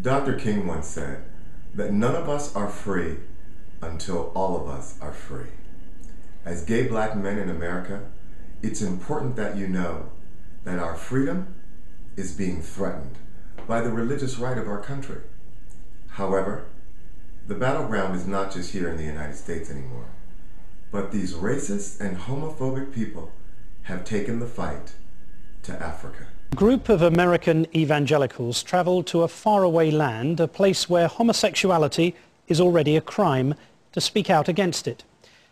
Dr. King once said that none of us are free until all of us are free. As gay black men in America, it's important that you know that our freedom is being threatened by the religious right of our country. However, the battleground is not just here in the United States anymore, but these racist and homophobic people have taken the fight to Africa. A group of American evangelicals traveled to a faraway land, a place where homosexuality is already a crime, to speak out against it.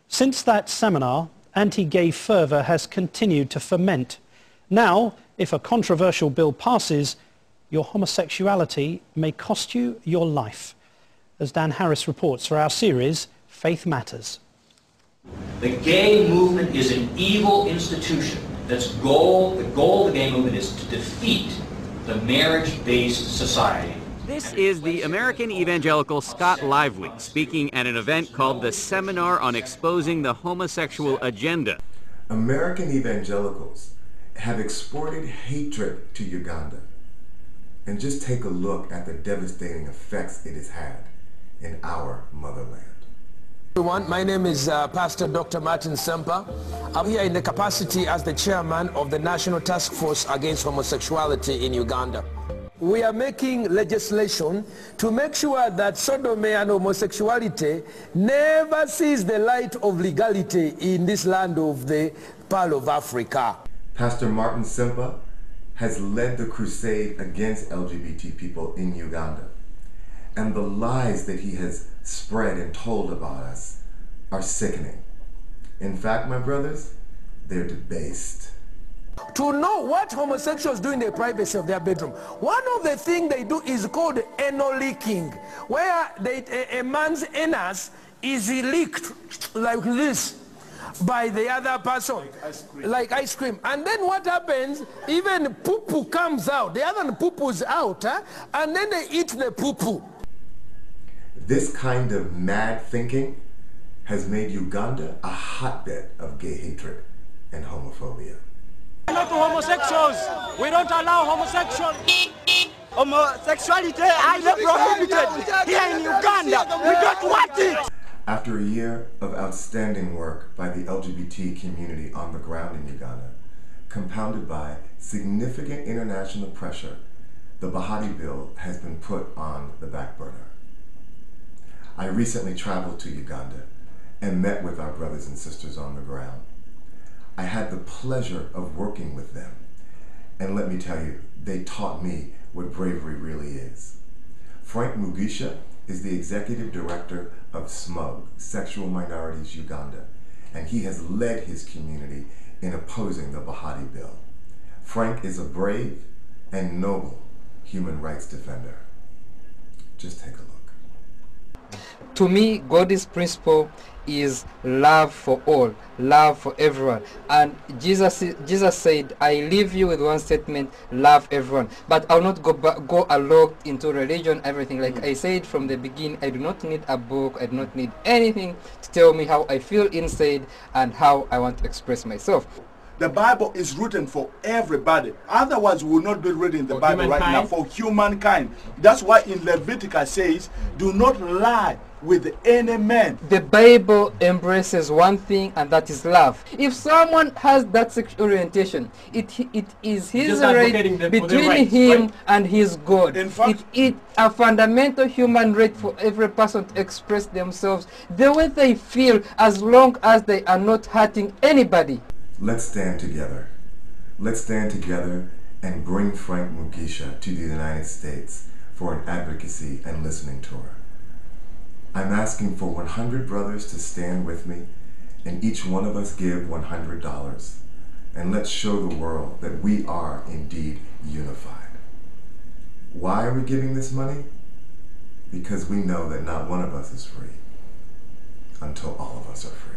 Since that seminar, anti-gay fervour has continued to ferment. Now, if a controversial bill passes, your homosexuality may cost you your life. As Dan Harris reports for our series, Faith Matters. The gay movement is an evil institution. The goal of the gay movement is to defeat the marriage-based society. This is the American evangelical Scott Lively speaking at an event called the Seminar on Exposing the Homosexual Agenda. American evangelicals have exported hatred to Uganda. And just take a look at the devastating effects it has had in our motherland. Everyone, my name is Pastor Dr. Martin Semper. I'm here in the capacity as the chairman of the National Task Force Against Homosexuality in Uganda. We are making legislation to make sure that sodomy and homosexuality never sees the light of legality in this land of the Pearl of Africa. Pastor Martin Semper has led the crusade against LGBT people in Uganda. And the lies that he has spread and told about us are sickening. In fact, my brothers, they're debased. To know what homosexuals do in the privacy of their bedroom, one of the things they do is called anal leaking, where a man's anus is leaked like this by the other person, like ice cream. And then what happens, even poo-poo comes out, the other poo-poo's out, and then they eat the poo-poo. This kind of mad thinking has made Uganda a hotbed of gay hatred and homophobia. Not to homosexuals. We don't allow homosexuality is prohibited here in Uganda. We don't want it. After a year of outstanding work by the LGBT community on the ground in Uganda, compounded by significant international pressure, the Bahati bill has been put on the back burner. I recently traveled to Uganda and met with our brothers and sisters on the ground. I had the pleasure of working with them, and let me tell you, they taught me what bravery really is. Frank Mugisha is the executive director of SMUG, Sexual Minorities Uganda, and he has led his community in opposing the Bahati bill. Frank is a brave and noble human rights defender. Just take a look. To me, God's principle is love for all, love for everyone. And Jesus said, I leave you with one statement, love everyone. But I'll not go along into religion, everything. Like I said from the beginning, I do not need a book, I do not need anything to tell me how I feel inside and how I want to express myself. The Bible is written for everybody. Otherwise, we will not be reading the Bible right now for humankind. That's why in Leviticus says, do not lie with any man. The Bible embraces one thing, and that is love. If someone has that sexual orientation, it is his right between him and his God. In fact, it's a fundamental human right for every person to express themselves the way they feel, as long as they are not hurting anybody. Let's stand together. Let's stand together and bring Frank Mugisha to the United States for an advocacy and listening tour. I'm asking for 100 brothers to stand with me, and each one of us give $100. And let's show the world that we are indeed unified. Why are we giving this money? Because we know that not one of us is free until all of us are free.